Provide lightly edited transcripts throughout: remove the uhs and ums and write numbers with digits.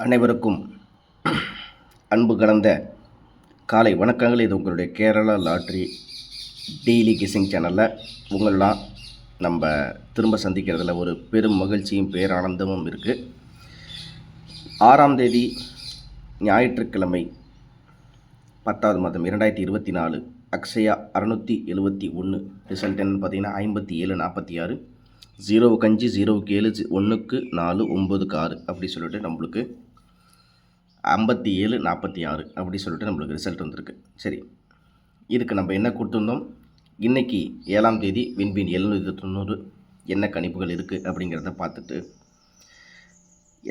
அனைவருக்கும் அன்பு கலந்த காலை வணக்கங்கள். இது உங்களுடைய கேரளா லாட்ரி டெய்லி கிசிங் சேனலில் உங்களெலாம் நம்ம திரும்ப சந்திக்கிறதுல ஒரு பெரும் மகிழ்ச்சியும் பேரானந்தமும் இருக்குது. 6ஆம் தேதி ஞாயிற்றுக்கிழமை 10வது மாதம் 2024 அக்ஷயா 671 ரிசல்ட் என்னன்னு பார்த்தீங்கன்னா 5746 0க்கு 5 0க்கு 7 1க்கு 4 9க்கு 6 அப்படி சொல்லிட்டு நம்மளுக்கு 5746 அப்படி சொல்லிட்டு நம்மளுக்கு ரிசல்ட் வந்திருக்கு. சரி, இதுக்கு நம்ம என்ன கொடுத்துருந்தோம்? இன்றைக்கி 7ஆம் தேதி விண்பின் 790 என்ன கணிப்புகள் இருக்குது அப்படிங்கிறத பார்த்துட்டு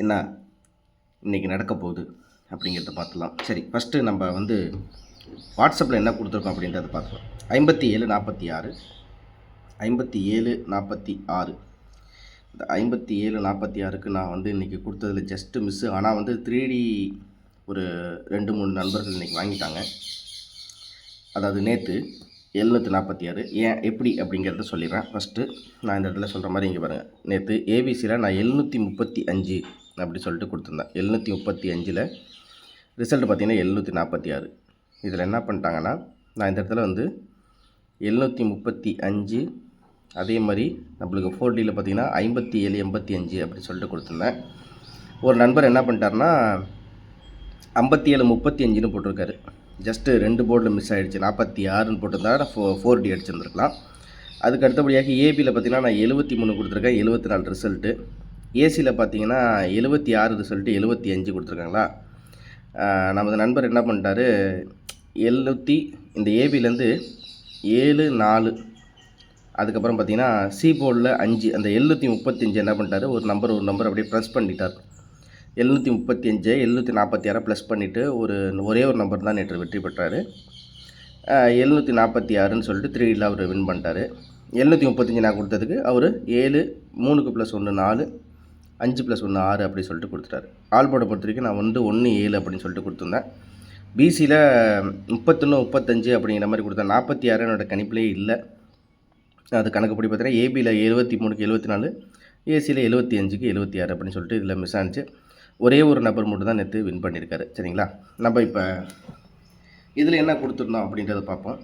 என்ன இன்றைக்கி நடக்க போகுது அப்படிங்கிறத பார்த்துலாம். சரி, ஃபஸ்ட்டு நம்ம வாட்ஸ்அப்பில் என்ன கொடுத்துருக்கோம் அப்படின்றத பார்த்துக்கலாம். 5746 5746 இந்த 5746க்கு நான் இன்றைக்கி கொடுத்ததில் ஜஸ்ட்டு மிஸ்ஸு. ஆனால் 3D ஒரு 2-3 நண்பர்கள் இன்றைக்கி வாங்கிட்டாங்க. அதாவது நேற்று 746 ஏன் எப்படி அப்படிங்கிறத சொல்லிடுறேன். ஃபஸ்ட்டு நான் இந்த இடத்துல சொல்கிற மாதிரி இங்கே பாருங்கள். நேற்று ஏபிசியில் நான் 735 அப்படி சொல்லிட்டு கொடுத்துருந்தேன். 735ல் ரிசல்ட் பார்த்திங்கன்னா 746. இதில் என்ன பண்ணிட்டாங்கன்னா, நான் இந்த இடத்துல 735 அதே மாதிரி நம்மளுக்கு 4Dயில் பார்த்திங்கன்னா 5785 அப்படி சொல்லிட்டு கொடுத்துருந்தேன். ஒரு நண்பர் என்ன பண்ணிட்டாருன்னா 5735ன்னு போட்டிருக்காரு. ஜஸ்ட்டு 2 போர்டில் மிஸ் ஆகிடுச்சு. 46ன்னு போட்டிருந்தா 4D அடிச்சிருந்துருக்கலாம். அதுக்கு அடுத்தபடியாக ஏபியில் பார்த்திங்கன்னா நான் 73 கொடுத்துருக்கேன், 74 ரிசல்ட்டு. ஏசியில் பார்த்திங்கன்னா 76 ரிசல்ட்டு, 75 கொடுத்துருக்காங்களா. நமது நண்பர் என்ன பண்ணிட்டாரு, இந்த ஏபிலேருந்து 7 4 அதுக்கப்புறம் பார்த்திங்கன்னா சி போர்டில் 5 அந்த 735 என்ன பண்ணிட்டாரு, ஒரு நம்பர் அப்படியே ப்ரெஸ் பண்ணிட்டார். 735 746 ப்ளஸ் பண்ணிவிட்டு ஒரே ஒரு நம்பர் தான் நேற்று வெற்றி பெற்றார். 746ன்னு சொல்லிட்டு 3Dயில் அவர் வின் பண்ணிட்டார். 735 நான் கொடுத்ததுக்கு அவர் 7 3க்கு +1 4 5 +1 6 அப்படி சொல்லிட்டு கொடுத்துட்டாரு. ஆல் போர்டை பொறுத்த வரைக்கும் நான் 1 7 அப்படின்னு சொல்லிட்டு கொடுத்துருந்தேன். பிசியில் 31 35 அப்படிங்கிற மாதிரி கொடுத்தேன். 46 என்னோடய கணிப்பிலே இல்லை. அது கணக்குப்படி பார்த்தீங்கன்னா ஏபியில் 73க்கு 74, ஏசியில் 75க்கு 76 அப்படின்னு சொல்லிட்டு இதில் மிஸ் ஆனிச்சு. ஒரே ஒரு நபர் மட்டும் தான் நேற்று வின் பண்ணியிருக்காரு. சரிங்களா, நம்ம இப்போ இதில் என்ன கொடுத்துருந்தோம் அப்படின்றத பார்ப்போம்.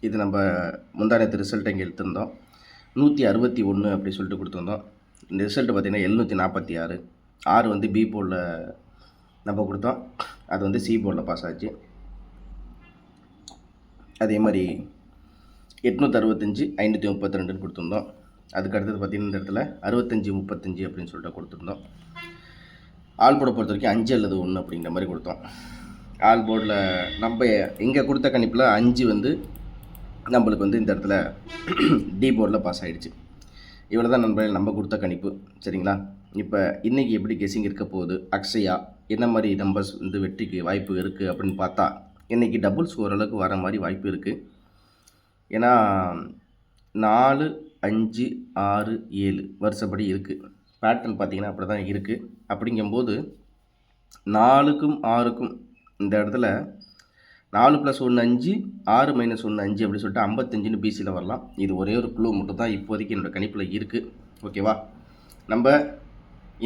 இது நம்ம முந்தா நேற்று ரிசல்ட் இங்கே எடுத்திருந்தோம். 161 அப்படி சொல்லிட்டு கொடுத்துருந்தோம். இந்த ரிசல்ட்டு பார்த்திங்கன்னா 746. 6 பி போர்டில் நம்ம கொடுத்தோம், அது சி போர்டில் பாஸ் ஆச்சு. அதே மாதிரி 865 532ன்னு கொடுத்துருந்தோம். அதுக்கு அடுத்தது பார்த்திங்கன்னா இந்த இடத்துல 65 35 அப்படின்னு சொல்லிட்டு கொடுத்துருந்தோம். ஆல் போர்டை பொறுத்த வரைக்கும் 5 அல்லது 1 அப்படிங்கிற மாதிரி கொடுத்தோம். ஆல் போர்டில் நம்ம இங்கே கொடுத்த கணிப்பில் 5 நம்மளுக்கு இந்த இடத்துல டி போர்டில் பாஸ் ஆகிடுச்சு. இவ்வளோ தான் நண்பர்கள் நம்ம கொடுத்த கணிப்பு. சரிங்களா, இப்போ இன்றைக்கி எப்படி கெஸ்ஸிங் இருக்க போகுது, அக்ஷயா என்ன மாதிரி நம்பர்ஸ் வெற்றிக்கு வாய்ப்பு இருக்குது அப்படின்னு பார்த்தா, இன்றைக்கி டபுள்ஸ் ஓரளவுக்கு வர மாதிரி வாய்ப்பு இருக்குது. ஏன்னா 4 5 6 7 வருஷப்படி இருக்குது. பேட்டர்ன் பார்த்திங்கன்னா அப்படி தான் இருக்குது. அப்படிங்கும்போது 4க்கும் 6க்கும் இந்த இடத்துல 4 + 1 5 6 - 1 5 அப்படி சொல்லிட்டு 55ன்னு பிசியில் வரலாம். இது ஒரே ஒரு க்ளூ மட்டும் தான் இப்போதைக்கு என்னோடய கணிப்பில் இருக்குது. ஓகேவா, நம்ம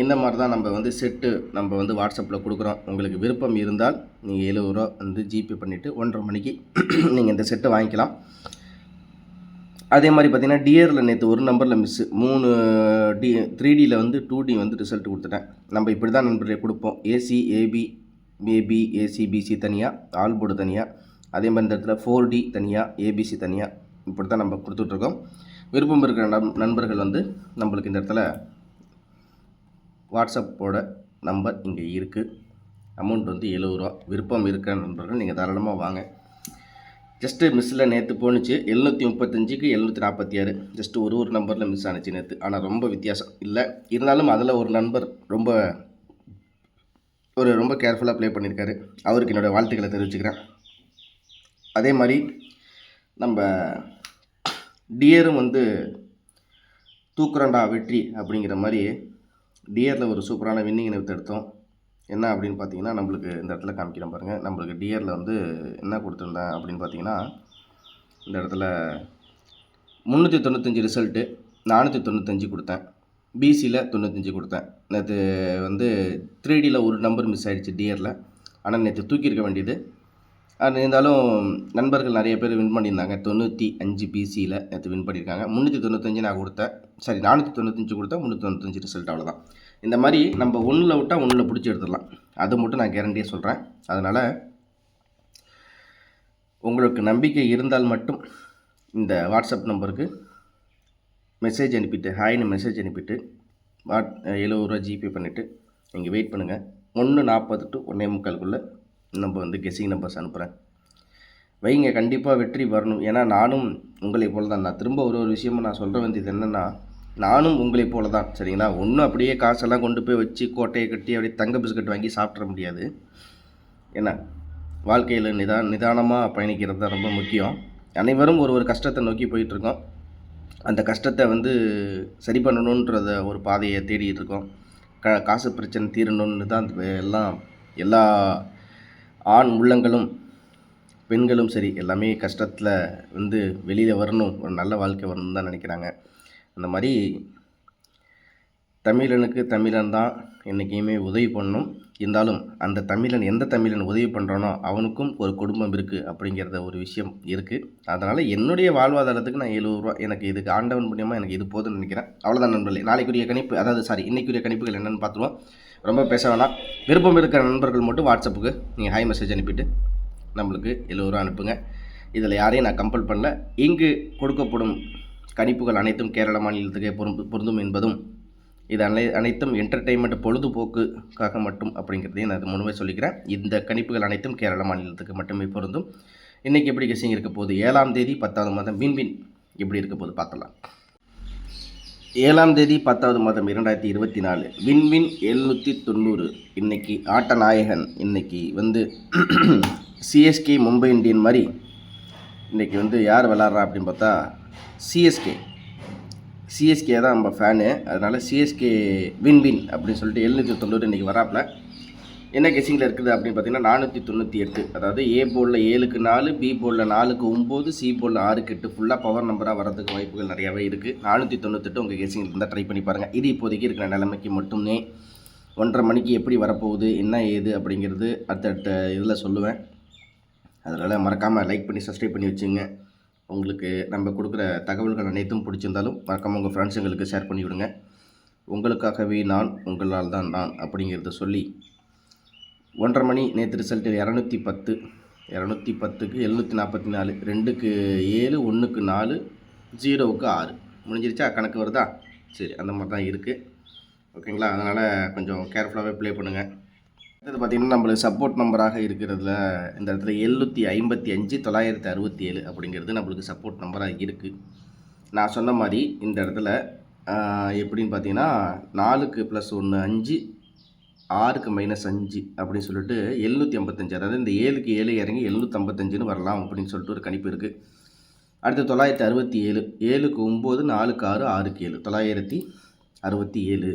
இந்த மாதிரி தான் நம்ம செட்டு நம்ம வாட்ஸ்அப்பில் கொடுக்குறோம். உங்களுக்கு விருப்பம் இருந்தால் நீங்கள் 70 ரூபா ஜிபே பண்ணிவிட்டு 1:30 மணிக்கு நீங்கள் இந்த செட்டை வாங்கிக்கலாம். அதே மாதிரி பார்த்திங்கன்னா டிஆரில் நேற்று ஒரு நம்பரில் மிஸ்ஸு 3Dயில் 2D ரிசல்ட் கொடுத்துட்டேன். நம்ம இப்படி தான் நண்பர்களே கொடுப்போம். ஏசி ஏபி ஏசி பிசி தனியாக, ஆல் போர்டு தனியாக, அதே மாதிரி இந்த இடத்துல 4D தனியாக, ஏபிசி தனியாக, இப்படி தான் நம்ம கொடுத்துட்ருக்கோம். விருப்பம் இருக்கிற நண்பர்கள் நம்மளுக்கு இந்த இடத்துல வாட்ஸ்அப்போட நம்பர் இங்கே இருக்குது. அமௌண்ட் 70 ரூபா. விருப்பம் இருக்கிற நண்பர்கள் நீங்கள் தாராளமாக வாங்க. ஜஸ்ட்டு மிஸ்ஸில் நேற்று போணுச்சு 735க்கு 746, ஜஸ்ட்டு ஒரு நம்பரில் மிஸ் ஆனிச்சு நேற்று. ஆனால் ரொம்ப வித்தியாசம் இல்லை. இருந்தாலும் அதில் ஒரு நண்பர் ரொம்ப கேர்ஃபுல்லாக ப்ளே பண்ணியிருக்காரு. அவருக்கு என்னோடய வாழ்த்துக்களை தெரிவிச்சுக்கிறேன். அதே மாதிரி நம்ம டியரும் தூக்குறண்டா வெற்றி அப்படிங்கிற மாதிரி டியரில் ஒரு சூப்பரான வின்னிங் நிறுத்த எடுத்தோம். என்ன அப்படின்னு பார்த்தீங்கன்னா, நம்மளுக்கு இந்த இடத்துல காமிக்கிறேன் பாருங்கள். நம்மளுக்கு டியரில் என்ன கொடுத்துருந்தேன் அப்படின்னு பார்த்தீங்கன்னா, இந்த இடத்துல 395 ரிசல்ட்டு 495 கொடுத்தேன். பிசியில் 95 கொடுத்தேன். நேற்று வந்து 3Dயில் ஒரு நம்பர் மிஸ் ஆகிடுச்சு டிஆரில். ஆனால் நேற்று தூக்கியிருக்க வேண்டியது. அது இருந்தாலும் நண்பர்கள் நிறைய பேர் வின் பண்ணியிருந்தாங்க. 95 பிசியில் நேற்று வின் பண்ணியிருக்காங்க. 395 நான் கொடுத்தேன். சரி 495 கொடுத்தேன். 395 ரிசல்ட் அவ்வளோதான். இந்த மாதிரி நம்ம ஒன்றில் விட்டால் ஒன்றில் பிடிச்சி எடுத்துடலாம். அது மட்டும் நான் கேரண்டியாக சொல்கிறேன். அதனால் உங்களுக்கு நம்பிக்கை இருந்தால் மட்டும் இந்த வாட்ஸ்அப் நம்பருக்கு மெசேஜ் அனுப்பிட்டு ஹாய்னு மெசேஜ் அனுப்பிட்டு 70 ரூபா ஜிபே பண்ணிவிட்டு நீங்கள் வெயிட் பண்ணுங்கள். 1:40 to 1:45 நம்ம வந்து கெஸ்ஸிங் நம்பர்ஸ் அனுப்புகிறேன். வைங்க, கண்டிப்பாக வெற்றி வரணும். ஏன்னா நானும் உங்களை போல தான். நான் திரும்ப ஒரு விஷயமும் நான் சொல்ல வேண்டியது என்னென்னா, நானும் உங்களை போல தான். சரிங்களா? ஒன்றும் அப்படியே காசெல்லாம் கொண்டு போய் வச்சு கோட்டையை கட்டி அப்படியே தங்க பிஸ்கட் வாங்கி சாப்பிட்ற முடியாது. ஏன்னா வாழ்க்கையில் நிதானமாக பயணிக்கிறது தான் ரொம்ப முக்கியம். அனைவரும் ஒரு கஷ்டத்தை நோக்கி போயிட்டுருக்கோம். அந்த கஷ்டத்தை வந்து சரி பண்ணணுன்றத ஒரு பாதையை தேடிட்டு இருக்கோம். காசு பிரச்சனை தீரணும்னு தான் எல்லா ஆண் உள்ளங்களும் பெண்களும் சரி எல்லாமே கஷ்டத்தில் வந்து வெளியில் வரணும், ஒரு நல்ல வாழ்க்கை வரணும்னு தான் நினைக்கிறாங்க. அந்த மாதிரி தமிழனுக்கு தமிழன் தான் என்றைக்குமே உதவி பண்ணணும். இருந்தாலும் அந்த தமிழன் எந்த தமிழன் உதவி பண்ணுறானோ அவனுக்கும் ஒரு குடும்பம் இருக்குது அப்படிங்கிறத ஒரு விஷயம் இருக்குது. அதனால் என்னுடைய வாழ்வாதாரத்துக்கு நான் 70 ரூபா எனக்கு இதுக்கு ஆண்டவன் புண்ணியமாக எனக்கு இது போதும்னு நினைக்கிறேன். அவ்வளோதான் நண்பர்களே. நாளைக்குரிய கணிப்பு இன்றைக்குரிய கணிப்புகள் என்னென்னு பார்த்துருவோம். ரொம்ப பேச வேணாம். விருப்பம் இருக்கிற நண்பர்கள் மட்டும் வாட்ஸ்அப்புக்கு நீங்கள் ஹாய் மெசேஜ் அனுப்பிட்டு நம்மளுக்கு 70 ரூபா அனுப்புங்க. இதில் யாரையும் நான் கம்பல் பண்ணல. இங்கு கொடுக்கப்படும் கணிப்புகள் அனைத்தும் கேரள மாநிலத்துக்கே பொருந்தும் என்பதும் இது அனைத்தும் என்டர்டெயின்மெண்ட் பொழுதுபோக்குக்காக மட்டும் அப்படிங்கிறதையும் நான் முழுமை சொல்லிக்கிறேன். இந்த கணிப்புகள் அனைத்தும் கேரள மாநிலத்துக்கு மட்டுமே பொருந்தும். இன்றைக்கி எப்படி கெஸ்ஸிங் இருக்க போகுது? 7ஆம் தேதி 10வது மாதம் விண்வின் எப்படி இருக்க போகுது பார்க்கலாம். 7ஆம் தேதி 10வது மாதம் 2024 விண்வின் 790. இன்றைக்கி ஆட்ட நாயகன் இன்னைக்கு வந்து சிஎஸ்கே மும்பை இந்தியன் மாதிரி இன்றைக்கி வந்து யார் விளாட்றா அப்படின்னு பார்த்தா சிஎஸ்கே தான் நம்ம ஃபேனு. அதனால் சிஎஸ்கே வின் அப்படின்னு சொல்லிட்டு 790 இன்றைக்கி வராப்பில். என்ன கெஸ்ஸிங்கில் இருக்குது அப்படின்னு பார்த்தீங்கன்னா 498. அதாவது ஏ போர்டில் 7க்கு 4, பி போர்டில் 4க்கு 9, சி போர்டில் 6க்கு 8 ஃபுல்லாக பவர் நம்பராக வரதுக்கு வாய்ப்புகள் நிறையாவே இருக்குது. 498 உங்கள் கெஸ்ஸிங்கில் இருந்தால் ட்ரை பண்ணி பாருங்கள். இது இப்போதைக்கு இருக்கிற நிலைமைக்கு மட்டுமே. 1:30 மணிக்கு எப்படி வரப்போகுது என்ன ஏது அப்படிங்கிறது அடுத்த இதில் சொல்லுவேன். அதனால் மறக்காமல் லைக் பண்ணி சப்ஸ்கிரைப் பண்ணி வச்சுங்க. உங்களுக்கு நம்ம கொடுக்குற தகவல்கள் அனைத்தும் பிடிச்சிருந்தாலும் மறக்காமல் உங்கள் ஃப்ரெண்ட்ஸுங்களுக்கு ஷேர் பண்ணி விடுங்க. உங்களுக்காகவே நான், உங்களால் தான் நான் அப்படிங்கிறத சொல்லி 1:30 மணி நேற்று ரிசல்ட்டு 210, 210க்கு 744, 2க்கு 7, 1க்கு 4, 0க்கு 6 முடிஞ்சிருச்சா? கணக்கு வருதா? சரி, அந்த மாதிரி தான் இருக்குது. ஓகேங்களா? அதனால் கொஞ்சம் கேர்ஃபுல்லாகவே ப்ளே பண்ணுங்கள். அடுத்தது பார்த்திங்கன்னா நம்மளுக்கு சப்போர்ட் நம்பராக இருக்கிறதுல இந்த இடத்துல 755 967 அப்படிங்கிறது நம்மளுக்கு சப்போர்ட் நம்பராக இருக்குது. நான் சொன்ன மாதிரி இந்த இடத்துல எப்படின்னு பார்த்தீங்கன்னா 4க்கு +1 5, 6க்கு -5 அப்படின்னு சொல்லிட்டு 755, அதாவது இந்த 7க்கு 7 இறங்கி 755ன்னு வரலாம் அப்படின்னு சொல்லிட்டு ஒரு கணிப்பு இருக்குது. அடுத்து 967, 7க்கு 9, 4க்கு 6, 6க்கு 7, 967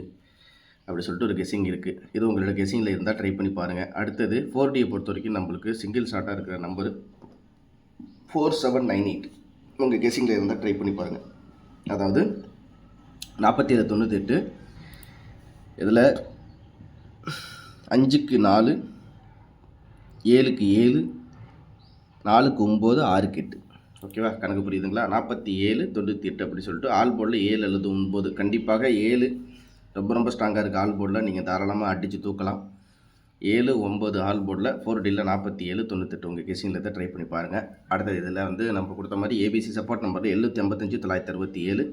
அப்படி சொல்லிட்டு ஒரு கெஸ்ஸிங் இருக்குது. இது உங்களோட கெஸ்ஸிங்கில் இருந்தால் ட்ரை பண்ணி பாருங்கள். அடுத்தது 4Dயை பொறுத்த வரைக்கும் நம்மளுக்கு சிங்கிள் ஷார்ட்டாக இருக்கிற நம்பர் 4798. உங்கள் கெஸ்ஸிங்கில் இருந்தால் ட்ரை பண்ணி பாருங்கள். அதாவது 4798 இதில் 5க்கு 4, 7க்கு 7, 4க்கு 9, 6க்கு 8. ஓகேவா? கணக்கு புரியுதுங்களா? 4798 அப்படி சொல்லிட்டு ஆல் போர்டில் 7 அல்லது 9, கண்டிப்பாக 7 ரொம்ப ஸ்ட்ராங்காக இருக்குது. ஆல் போர்டில் நீங்கள் தாராளமாக அடித்து தூக்கலாம். 7, 9 ஆல் போர்டில் 4Dயில் 4798 உங்கள் கெஸ்ஸிங்கில் தான் ட்ரை பண்ணி பாருங்கள். அடுத்தது இதில் வந்து நம்ம கொடுத்த மாதிரி ஏபிசி சப்போர்ட் நம்பர் 755 967.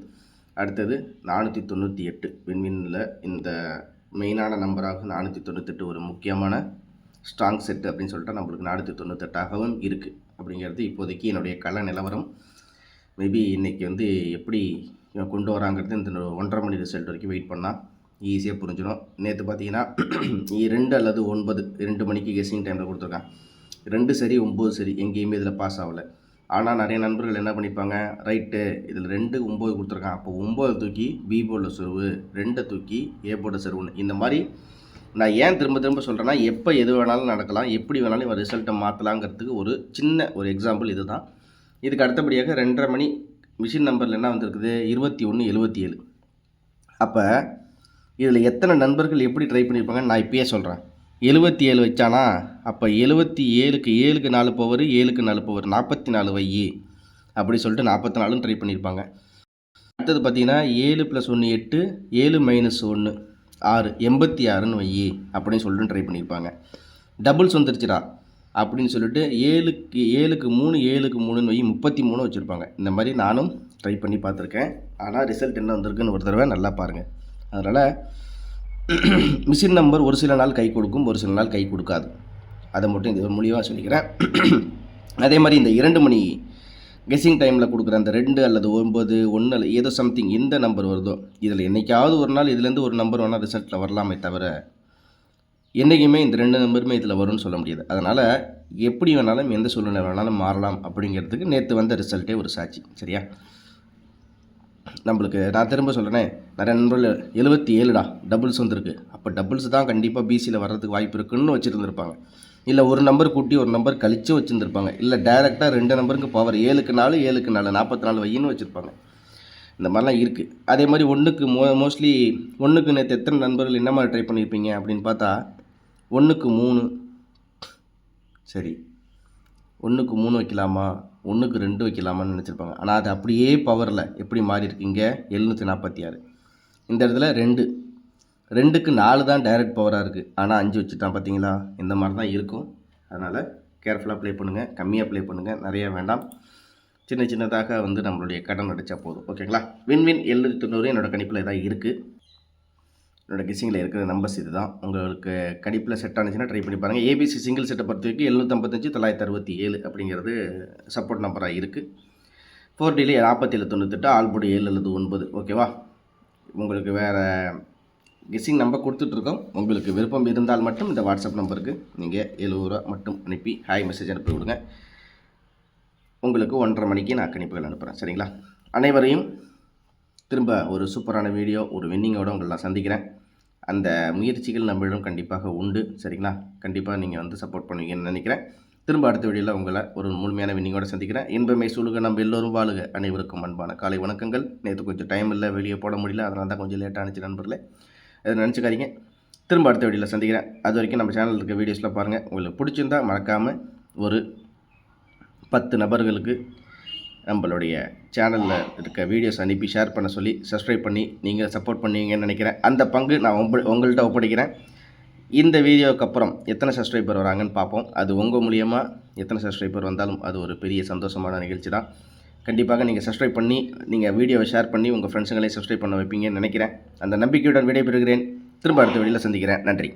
அடுத்தது 498 விண்வினில் இந்த மெயினான நம்பராக 498 ஒரு முக்கியமான ஸ்ட்ராங் செட் அப்படின்னு சொல்லிட்டு நம்மளுக்கு 498ஆகவும் இருக்குது அப்படிங்கிறது இப்போதைக்கு என்னுடைய கள நிலவரம். மேபி இன்றைக்கி வந்து எப்படி கொண்டு வராங்கிறது இந்த 1:30 மணி ரிசல்ட் வரைக்கும் வெயிட் பண்ணால் ஈஸியாக புரிஞ்சிடும். நேற்று பார்த்தீங்கன்னா 2 அல்லது 9 2 மணிக்கு கெஸ்ஸிங் டைமில் கொடுத்துருக்கான். 2 சரி 9 சரி எங்கேயுமே இதில் பாஸ் ஆகலை. ஆனால் நிறைய நண்பர்கள் என்ன பண்ணிப்பாங்க, ரைட்டு இதில் 2 9 கொடுத்துருக்கான், அப்போ 9 தூக்கி பி போர்டில் சர்வு, 2 தூக்கி ஏ போர்டில் சர்வுன்னு. இந்த மாதிரி நான் ஏன் திரும்ப சொல்கிறேன்னா, எப்போ எது வேணாலும் நடக்கலாம், எப்படி வேணாலும் இவன் ரிசல்ட்டை மாற்றலாங்கிறதுக்கு ஒரு சின்ன எக்ஸாம்பிள் இது தான். இதுக்கு அடுத்தபடியாக 2:30 மணி மிஷின் நம்பரில் என்ன வந்திருக்குது 2177. அப்போ இதில் எத்தனை நண்பர்கள் எப்படி ட்ரை பண்ணியிருப்பாங்கன்னு நான் இப்பயே சொல்கிறேன். 77 வச்சானா, அப்போ 77க்கு 7க்கு 4 பவர், 7க்கு 4 பவர் 44 வையி அப்படி சொல்லிட்டு 44ன்னு ட்ரை பண்ணியிருப்பாங்க. அடுத்தது பார்த்தீங்கன்னா 7 + 1 8, 7 - 1 6 86ன்னு வையி அப்படின்னு சொல்லிட்டு ட்ரை பண்ணியிருப்பாங்க. டபுள்ஸ் வந்துருச்சுடா அப்படின்னு சொல்லிட்டு 7க்கு 3, 7க்கு 3ன்னு வையி 33 வச்சுருப்பாங்க. இந்த மாதிரி நானும் ட்ரை பண்ணி பார்த்துருக்கேன். ஆனால் ரிசல்ட் என்ன வந்திருக்குன்னு ஒரு தடவை நல்லா பாருங்கள். அதனால் மிஷின் நம்பர் ஒரு சில நாள் கை கொடுக்கும், ஒரு சில நாள் கை கொடுக்காது. அதை மட்டும் இது மூலியமாக சொல்லிக்கிறேன். அதே மாதிரி இந்த 2 மணி கெஸ்ஸிங் டைமில் கொடுக்குற அந்த 2 அல்லது 9, 1 ஏதோ சம்திங் எந்த நம்பர் வருதோ, இதில் என்றைக்காவது ஒரு நாள் இதுலேருந்து ஒரு நம்பர் வேணால் ரிசல்ட்டில் வரலாமே தவிர என்றைக்குமே இந்த 2 நம்பருமே இதில் வரும்னு சொல்ல முடியாது. அதனால் எப்படி வேணாலும் எந்த சூழ்நிலை வேணாலும் மாறலாம் அப்படிங்கிறதுக்கு நேற்று வந்த ரிசல்ட்டே ஒரு சாட்சி. சரியா? நம்மளுக்கு நான் திரும்ப சொல்கிறேனே, நிறைய நண்பர்கள் 77டா டபுள்ஸ் வந்திருக்கு, அப்போ டபுள்ஸ் தான் கண்டிப்பாக பிசியில் வர்றதுக்கு வாய்ப்பு இருக்குன்னு வச்சுருந்துருப்பாங்க. இல்லை ஒரு நம்பர் கூட்டி ஒரு நம்பர் கழித்து வச்சுருந்துருப்பாங்க. இல்லை டைரெக்டாக 2 நம்பருக்கு பவர் 7க்கு 4, 7க்கு 4 44 வையின்னு வச்சுருப்பாங்க. இந்த மாதிரிலாம் இருக்குது. அதே மாதிரி 1க்கு மோஸ்ட்லி 1க்கு நேற்று எத்தனை நண்பர்கள் என்ன மாதிரி ட்ரை பண்ணியிருப்பீங்க அப்படின்னு பார்த்தா 1க்கு 3 சரி, 1க்கு 3 வைக்கலாமா, 1க்கு 2 வைக்கலாமான்னு நினச்சிருப்பாங்க. ஆனால் அது அப்படியே பவரில் எப்படி மாறி இருக்குங்க 746. இந்த இடத்துல 2க்கு 4 தான் டைரக்ட் பவராக இருக்குது. ஆனால் 5 வச்சுட்டான் பார்த்தீங்களா? இந்த மாதிரி தான் இருக்கும். அதனால் கேர்ஃபுல்லாக ப்ளே பண்ணுங்கள், கம்மியாக ப்ளே பண்ணுங்கள், நிறைய வேண்டாம். சின்ன சின்னதாக வந்து நம்மளுடைய கடன் அடித்தா போதும். ஓகேங்களா? வின் 790 என்னோடய கணிப்பில் இதாக இருக்குது. என்னோடய கெஸ்ஸிங்கில் இருக்கிற நம்பர்ஸ் இது தான். உங்களுக்கு கணிப்பில் செட் ஆனிச்சுன்னா ட்ரை பண்ணி பாருங்கள். ஏபிசி சிங்கிள் செட்டை பொறுத்த வரைக்கும் 755 967 அப்படிங்கிறது சப்போர்ட் நம்பராக இருக்குது. 4Dல 4798, ஆல்போர்டு 7 அல்லது 9. ஓகேவா? உங்களுக்கு வேறு கெஸ்ஸிங் நம்பர் கொடுத்துட்ருக்கோம். உங்களுக்கு விருப்பம் இருந்தால் மட்டும் இந்த வாட்ஸ்அப் நம்பருக்கு நீங்கள் 70 ரூபா மட்டும் அனுப்பி ஹாய் மெசேஜ் அனுப்பி விடுங்க. உங்களுக்கு 1:30 மணிக்கு நான் கணிப்புகள் அனுப்புகிறேன். சரிங்களா? அனைவரையும் திரும்ப ஒரு சூப்பரான வீடியோ, ஒரு வின்னிங்கோடு உங்களை நான் சந்திக்கிறேன். அந்த முயற்சிகள் நம்மளிடம் கண்டிப்பாக உண்டு. சரிங்களா? கண்டிப்பாக நீங்கள் வந்து சப்போர்ட் பண்ணுவீங்கன்னு நினைக்கிறேன். திரும்ப அடுத்த வீடியோவில் உங்களை ஒரு முழுமையான வின்னிங்கோடு சந்திக்கிறேன். இன்பமை சூழுக, நம்ம எல்லோரும் வாழுக. அனைவருக்கும் அன்பான காலை வணக்கங்கள். நேற்று கொஞ்சம் டைம் இல்லை, வெளியே போட முடியல, அதனால தான் கொஞ்சம் லேட்டாக ஆனிச்சு நண்பர்களே. அதை நினச்சிக்காதீங்க. திரும்ப அடுத்த வீடியோவில் சந்திக்கிறேன். அது வரைக்கும் நம்ம சேனலில் இருக்க வீடியோஸில் பாருங்கள். உங்களுக்கு பிடிச்சிருந்தால் மறக்காமல் ஒரு 10 நபர்களுக்கு நம்மளுடைய சேனலில் இருக்க வீடியோஸ் அனுப்பி ஷேர் பண்ண சொல்லி சப்ஸ்கிரைப் பண்ணி நீங்கள் சப்போர்ட் பண்ணுவீங்கன்னு நினைக்கிறேன். அந்த பங்கு நான் உங்கள்கிட்ட ஒப்படைக்கிறேன். இந்த வீடியோவுக்கு அப்புறம் எத்தனை சப்ஸ்கிரைபர் வராங்கன்னு பார்ப்போம். அது உங்கள் மூலியமாக எத்தனை சப்ஸ்கிரைபர் வந்தாலும் அது ஒரு பெரிய சந்தோஷமான நிகழ்ச்சி தான். கண்டிப்பாக நீங்கள் சப்ஸ்கிரைப் பண்ணி நீங்கள் வீடியோவை ஷேர் பண்ணி உங்கள் ஃப்ரெண்ட்ஸுங்களையும் சப்ஸ்கிரைப் பண்ண வைப்பீங்கன்னு நினைக்கிறேன். அந்த நம்பிக்கையுடன் விடைபெறுகிறேன். திரும்ப அடுத்த வீடியோவில் சந்திக்கிறேன். நன்றி.